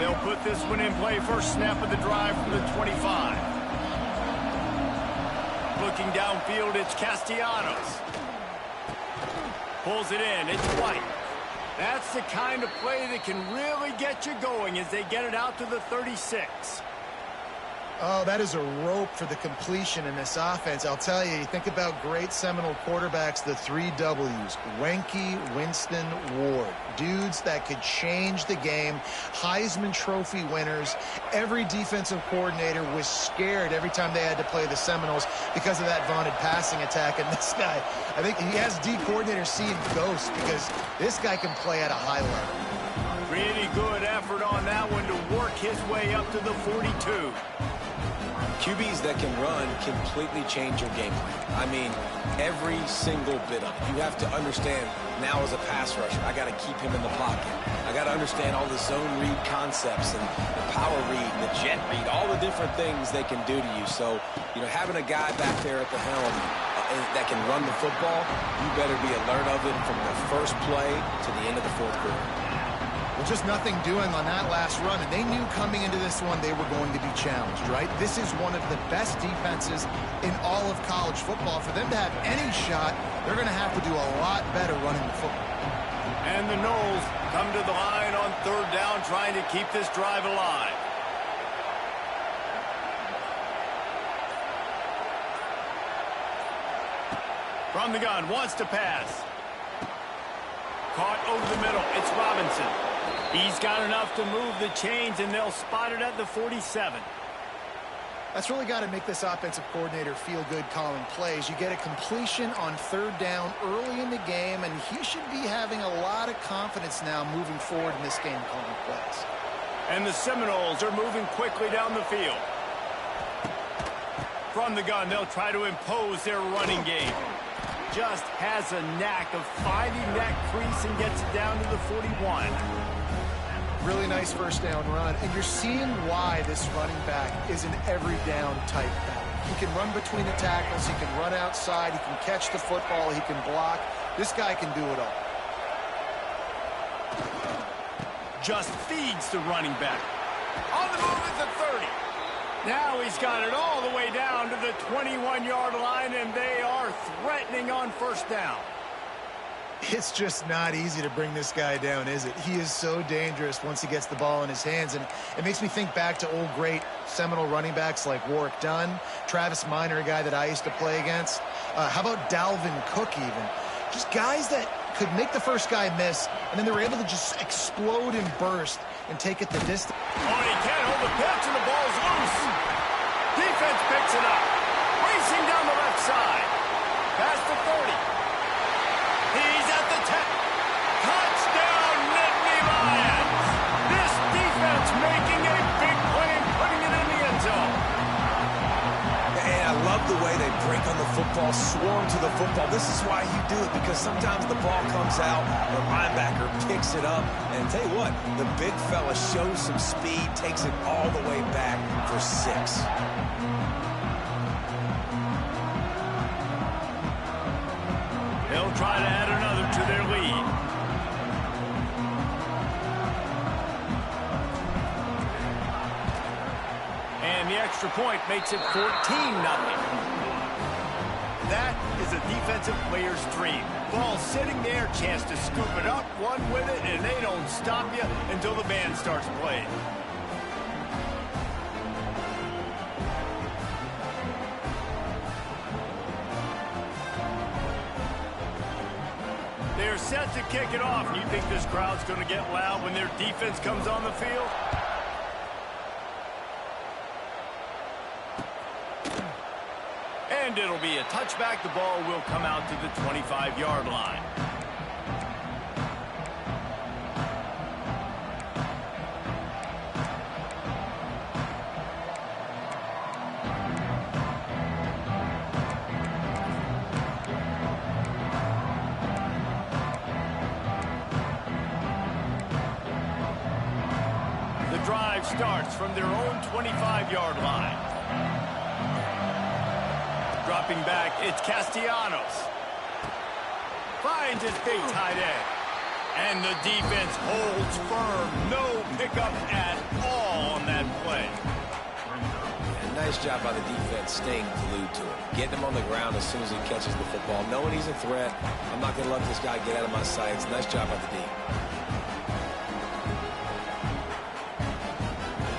They'll put this one in play. First snap of the drive from the 25. Looking downfield, it's Castellanos. Pulls it in. It's White. That's the kind of play that can really get you going as they get it out to the 36. Oh, that is a rope for the completion in this offense. I'll tell you, you think about great Seminole quarterbacks, the 3 W's, Wenke, Winston, Ward. Dudes that could change the game, Heisman Trophy winners. Every defensive coordinator was scared every time they had to play the Seminoles because of that vaunted passing attack. And this guy, I think he has D coordinators seeing ghosts because this guy can play at a high level. Pretty good effort on that one to work his way up to the 42. QBs that can run completely change your game plan. I mean, every single bit of it. You have to understand now as a pass rusher, I got to keep him in the pocket. I got to understand all the zone read concepts and the power read, and the jet read, all the different things they can do to you. So, you know, having a guy back there at the helm that can run the football, you better be alert of it from the first play to the end of the fourth quarter. Well, just nothing doing on that last run, and they knew coming into this one they were going to be challenged, right? This is one of the best defenses in all of college football. For them to have any shot, they're going to have to do a lot better running the football. And the Noles come to the line on third down, trying to keep this drive alive. From the gun, wants to pass. Caught over the middle. It's Robinson. He's got enough to move the chains, and they'll spot it at the 47. That's really got to make this offensive coordinator feel good calling plays. You get a completion on third down early in the game, and he should be having a lot of confidence now moving forward in this game calling plays. And the Seminoles are moving quickly down the field. From the gun, they'll try to impose their running game. Just has a knack of finding that crease and gets it down to the 41. Really nice first down run, and you're seeing why this running back is an every down type back. He can run between the tackles, he can run outside, he can catch the football, he can block. This guy can do it all. Just feeds the running back. On the move at the 30. Now he's got it all the way down to the 21-yard line, and they are threatening on first down. It's just not easy to bring this guy down, is it? He is so dangerous once he gets the ball in his hands, and it makes me think back to old great Seminole running backs like Warwick Dunn, Travis Minor, a guy that I used to play against. How about Dalvin Cook even? Just guys that could make the first guy miss, and then they were able to just explode and burst and take it the distance. Oh, and he can't hold the pitch, and the ball's loose. Defense picks it up. Racing down the left side. Past the 30. He's at the 10. Touchdown, Nittany Lions. This defense making a big play and putting it in the end zone. And I love the way they break on the football, swarm to the football. This is why you do it, because sometimes the ball comes out, the linebacker picks it up, and tell you what, the big fella shows some speed, takes it all the way back for 6. They'll try to add another to their lead. And the extra point makes it 14-0. That is a defensive player's dream. Ball sitting there, chance to scoop it up, run with it, and they don't stop you until the band starts playing. They're set to kick it off. You think this crowd's going to get loud when their defense comes on the field? And it'll be a touchback. The ball will come out to the 25-yard line. Drive starts from their own 25-yard line. Dropping back, it's Castellanos. Finds his big tight end. And the defense holds firm. No pick up at all on that play. And nice job by the defense staying glued to him. Getting him on the ground as soon as he catches the football. Knowing he's a threat, I'm not going to let this guy get out of my sights. Nice job by the D.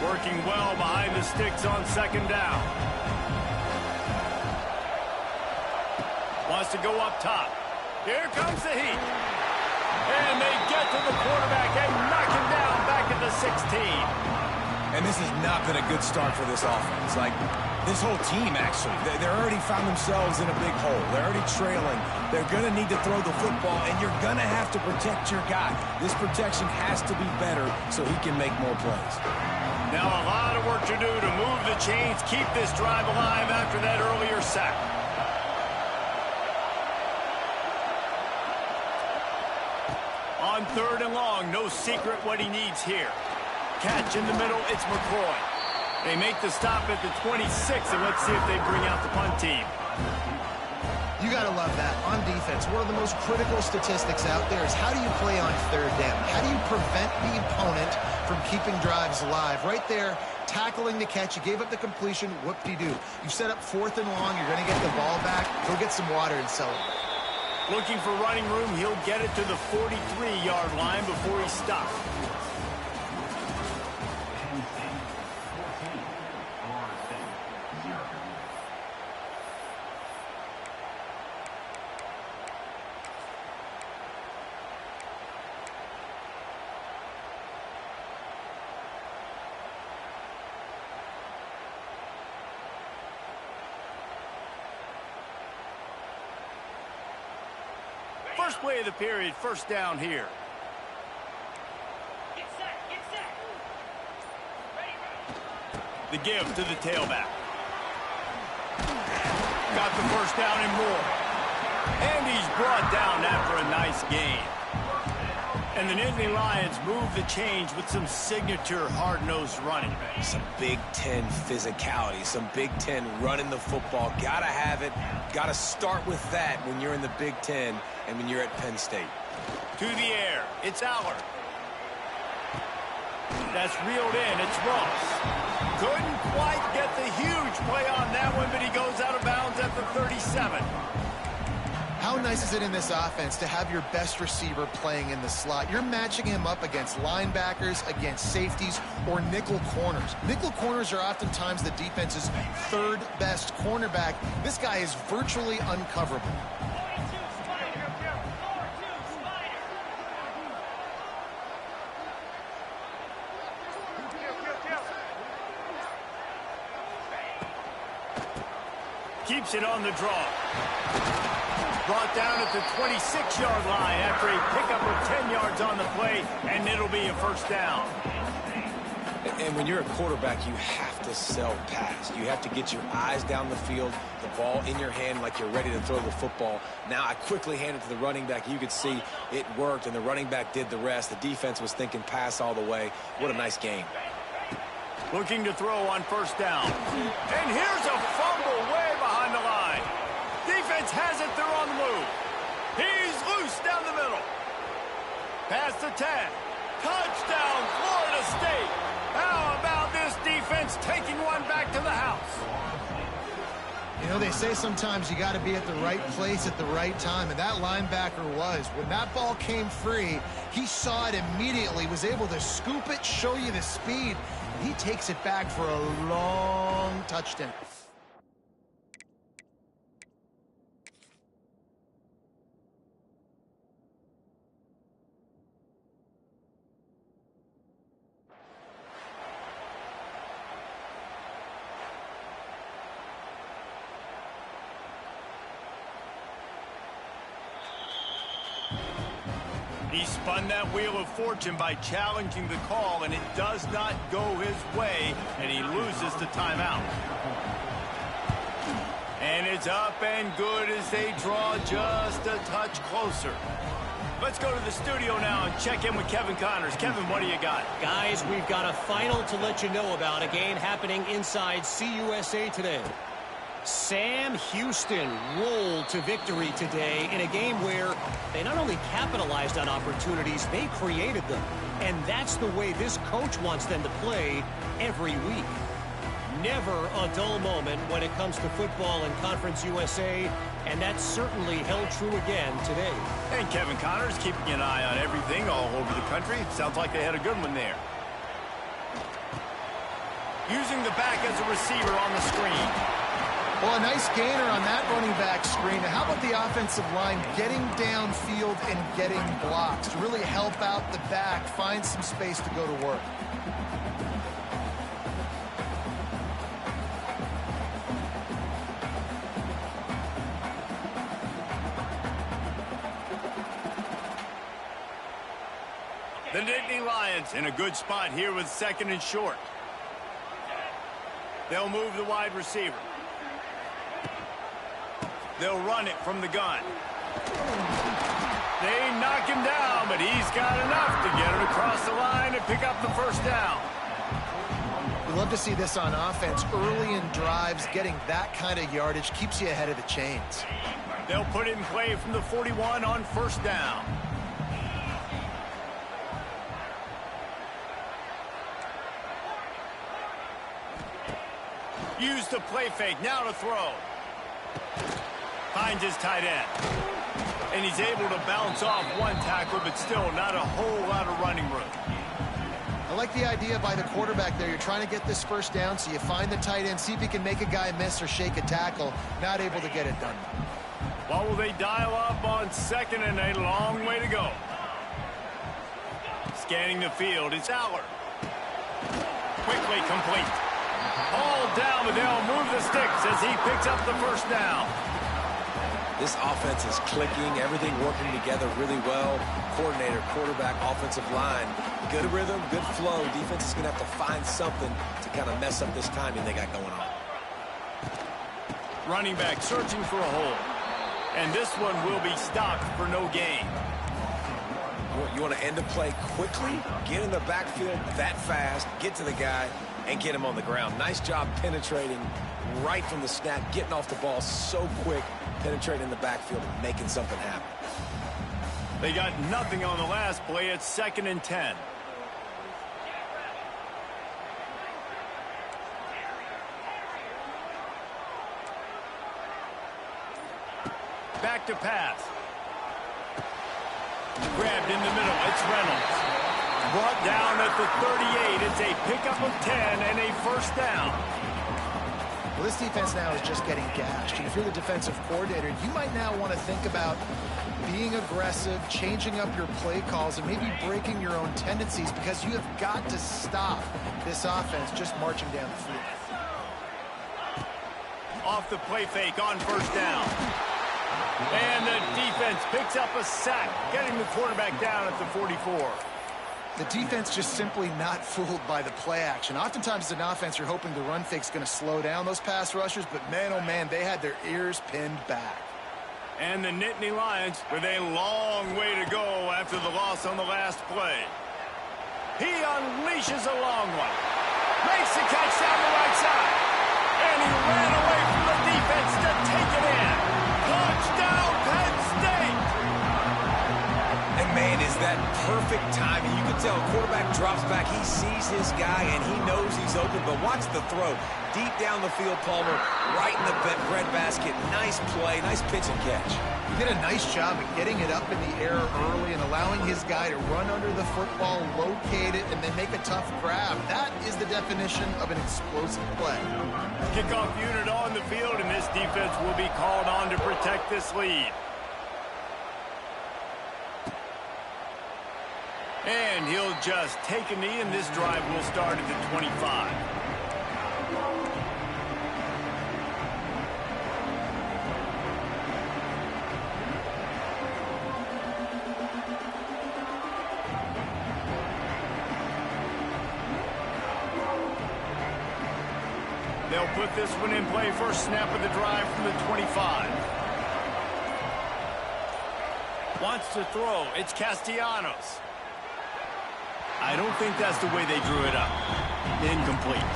Working well behind the sticks on second down. Wants to go up top. Here comes the heat. And they get to the quarterback and knock him down back at the 16. And this has not been a good start for this offense. Like, this whole team, actually. They're already found themselves in a big hole. They're already trailing. They're going to need to throw the football, and you're going to have to protect your guy. This protection has to be better so he can make more plays. Now a lot of work to do to move the chains, keep this drive alive after that earlier sack. On third and long, no secret what he needs here. Catch in the middle, it's McCoy. They make the stop at the 26, and let's see if they bring out the punt team. You got to love that. On defense, one of the most critical statistics out there is how do you play on third down? How do you prevent the opponent from keeping drives alive? Right there, tackling the catch. You gave up the completion. Whoop-de-doo. You set up fourth and long. You're going to get the ball back. Go get some water and celebrate. Looking for running room. He'll get it to the 43-yard line before he stops. First play of the period, first down here. Get set, get set. Ready. The give to the tailback. Got the first down and more. And he's brought down after a nice gain. And the Nittany Lions move the change with some signature hard-nosed running. Some Big Ten physicality, some Big Ten running the football. Gotta have it. Gotta start with that when you're in the Big Ten and when you're at Penn State. To the air, it's Aller. That's reeled in, it's Ross. Couldn't quite get the huge play on that one, but he goes out of bounds at the 37. How nice is it in this offense to have your best receiver playing in the slot? You're matching him up against linebackers, against safeties, or nickel corners. Nickel corners are oftentimes the defense's third best cornerback. This guy is virtually uncoverable. 42 Spider. 42 Spider. Keeps it on the draw. Brought down at the 26-yard line after a pickup of 10 yards on the play, and it'll be a first down. And when you're a quarterback, you have to sell pass. You have to get your eyes down the field, the ball in your hand like you're ready to throw the football. Now I quickly hand it to the running back. You could see it worked, and the running back did the rest. The defense was thinking pass all the way. What a nice game. Looking to throw on first down. And here's a fumble way behind the line. Defense has it, they're on the move. He's loose down the middle. Past the 10. Touchdown, Florida State. How about this defense taking one back to the house? You know, they say sometimes you got to be at the right place at the right time, and that linebacker was. When that ball came free, he saw it immediately, was able to scoop it, show you the speed. He takes it back for a long touchdown. He spun that wheel of fortune by challenging the call, and it does not go his way, and he loses the timeout. And it's up and good as they draw just a touch closer. Let's go to the studio now and check in with Kevin Connors. Kevin, what do you got? Guys, we've got a final to let you know about, a game happening inside CUSA today. Sam Houston rolled to victory today in a game where they not only capitalized on opportunities, they created them. And that's the way this coach wants them to play every week. Never a dull moment when it comes to football in Conference USA, and that certainly held true again today. And Kevin Connors keeping an eye on everything all over the country. Sounds like they had a good one there. Using the back as a receiver on the screen. Well, a nice gainer on that running back screen. Now, how about the offensive line getting downfield and getting blocks to really help out the back, find some space to go to work? The Nittany Lions in a good spot here with 2nd and short. They'll move the wide receiver. They'll run it from the gun. They knock him down, but he's got enough to get it across the line and pick up the first down. We love to see this on offense. Early in drives, getting that kind of yardage keeps you ahead of the chains. They'll put it in play from the 41 on first down. Use the play fake, now to throw. Finds his tight end. And he's able to bounce off one tackle, but still not a whole lot of running room. I like the idea by the quarterback there. You're trying to get this first down, so you find the tight end, see if he can make a guy miss or shake a tackle. Not able to get it done. Well, will they dial up on 2nd and a long way to go? Scanning the field, it's Aller. Quickly complete. All down, but they'll move the sticks as he picks up the first down. This offense is clicking, everything working together really well. Coordinator, quarterback, offensive line. Good rhythm, good flow. Defense is going to have to find something to kind of mess up this timing they got going on. Running back searching for a hole. And this one will be stopped for no gain. You want to end the play quickly, get in the backfield that fast, get to the guy, and get him on the ground. Nice job penetrating right from the snap, getting off the ball so quick, penetrating the backfield and making something happen. They got nothing on the last play. It's 2nd and 10. Back to pass. Grabbed in the middle. It's Reynolds. Brought down at the 38. It's a pickup of 10 and a first down. Well, this defense now is just getting gashed. And if you're the defensive coordinator, you might now want to think about being aggressive, changing up your play calls, and maybe breaking your own tendencies, because you have got to stop this offense just marching down the field. Off the play fake on first down. And the defense picks up a sack, getting the quarterback down at the 44. The defense just simply not fooled by the play action. Oftentimes as an offense, you're hoping the run fake's going to slow down those pass rushers, but man, oh man, they had their ears pinned back. And the Nittany Lions with a long way to go after the loss on the last play. He unleashes a long one. Makes the catch down the right side. And he ran away from the defense to take it in. Touchdown, Penn State! And man, is that perfect timing. You can tell quarterback drops back. He sees his guy, and he knows he's open. But watch the throw. Deep down the field, Palmer, right in the bread basket. Nice play, nice pitch and catch. He did a nice job of getting it up in the air early and allowing his guy to run under the football, locate it, and then make a tough grab. That is the definition of an explosive play. Kickoff unit on the field, and this defense will be called on to protect this lead. And he'll just take a knee, and this drive will start at the 25. They'll put this one in play. First snap of the drive from the 25. Wants to throw. It's Castellanos. I don't think that's the way they drew it up. Incomplete.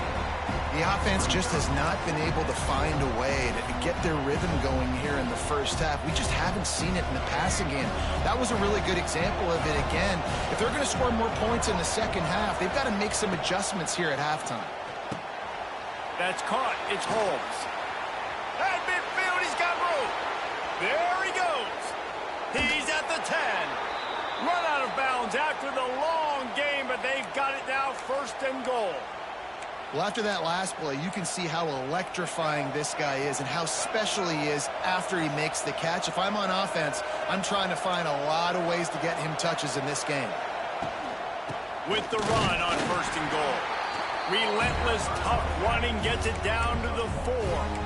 The offense just has not been able to find a way to get their rhythm going here in the first half. We just haven't seen it in the passing game. That was a really good example of it again. If they're going to score more points in the second half, they've got to make some adjustments here at halftime. That's caught. It's Holmes. At midfield, he's got room. There he goes. He's at the 10. Run out of bounds after the long game, but they've got it now, first and goal. Well, after that last play, you can see how electrifying this guy is and how special he is after he makes the catch. If I'm on offense, I'm trying to find a lot of ways to get him touches in this game. With the run on first and goal. Relentless, tough running gets it down to the 4.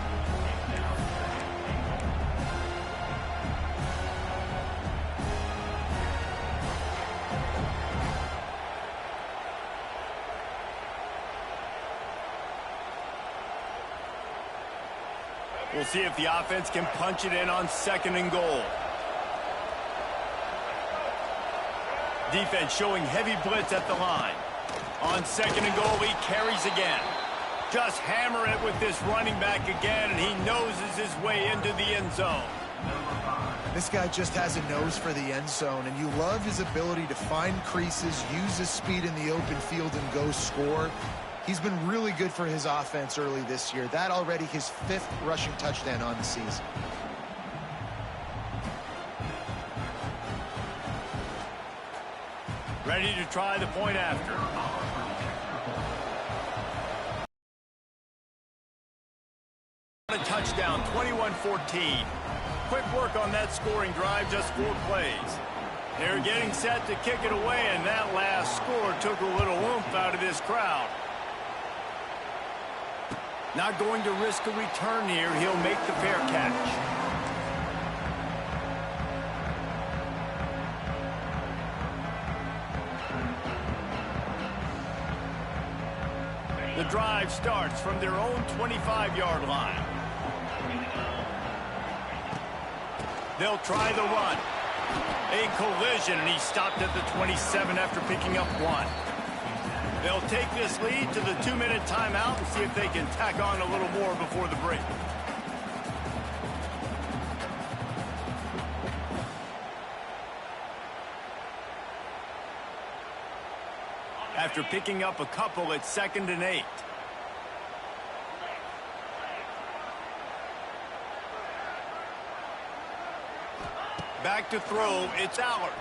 We'll see if the offense can punch it in on second and goal. Defense showing heavy blitz at the line. On second and goal, he carries again. Just hammer it with this running back again, and he noses his way into the end zone. This guy just has a nose for the end zone, and you love his ability to find creases, use his speed in the open field, and go score. He's been really good for his offense early this year. That already his 5th rushing touchdown on the season. Ready to try the point after. A touchdown, 21-14. Quick work on that scoring drive, just 4 plays. They're getting set to kick it away, and that last score took a little oomph out of this crowd. Not going to risk a return here. He'll make the fair catch. The drive starts from their own 25-yard line. They'll try the run. A collision, and he stopped at the 27 after picking up 1. They'll take this lead to the 2-minute timeout and see if they can tack on a little more before the break. After picking up a couple, it's 2nd and 8. Back to throw, it's Allard.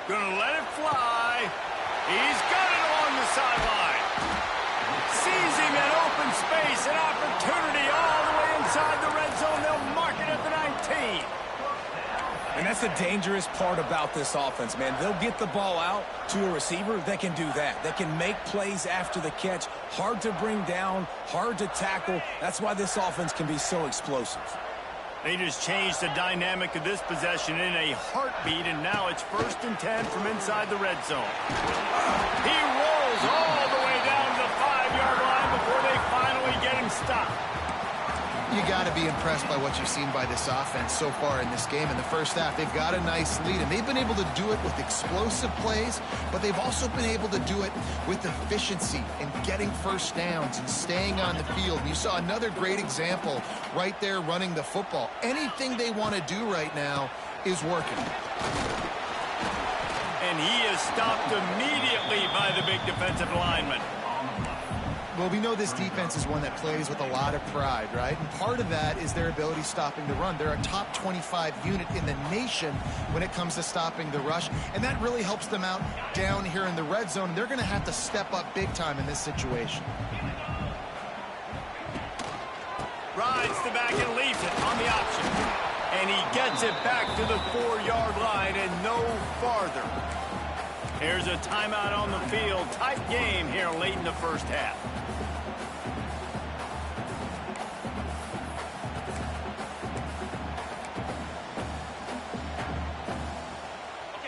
Gonna let it fly. He's got it along the sideline. Seizing an open space, an opportunity all the way inside the red zone. They'll mark it at the 19. And that's the dangerous part about this offense, man. They'll get the ball out to a receiver that can do that. That can make plays after the catch. Hard to bring down, hard to tackle. That's why this offense can be so explosive. They just changed the dynamic of this possession in a heartbeat, and now it's 1st and 10 from inside the red zone. He rolls all the way down to the 5-yard line before they finally get him stopped. You got to be impressed by what you've seen by this offense so far in this game. In the first half, they've got a nice lead, and they've been able to do it with explosive plays, but they've also been able to do it with efficiency and getting first downs and staying on the field. You saw another great example right there running the football. Anything they want to do right now is working. And he is stopped immediately by the big defensive lineman. Well, we know this defense is one that plays with a lot of pride, right? And part of that is their ability stopping the run. They're a top 25 unit in the nation when it comes to stopping the rush, and that really helps them out down here in the red zone. They're going to have to step up big time in this situation. Rides the back and leaves it on the option. And he gets it back to the 4-yard line and no farther. Here's a timeout on the field. Tight game here late in the first half.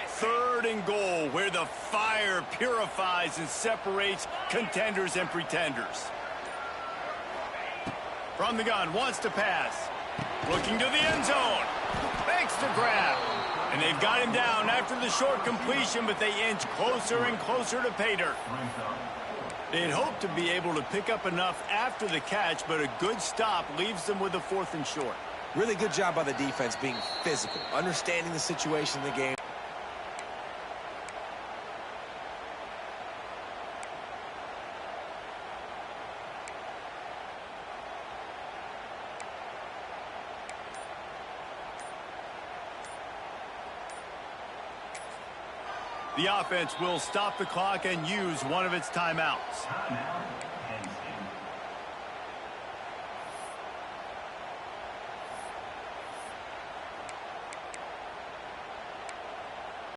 Third and goal, where the fire purifies and separates contenders and pretenders. From the gun, wants to pass. Looking to the end zone. Makes the grab. And they've got him down after the short completion, but they inch closer and closer to pay dirt. They'd hope to be able to pick up enough after the catch, but a good stop leaves them with a 4th and short. Really good job by the defense being physical, understanding the situation in the game. The offense will stop the clock and use one of its timeouts.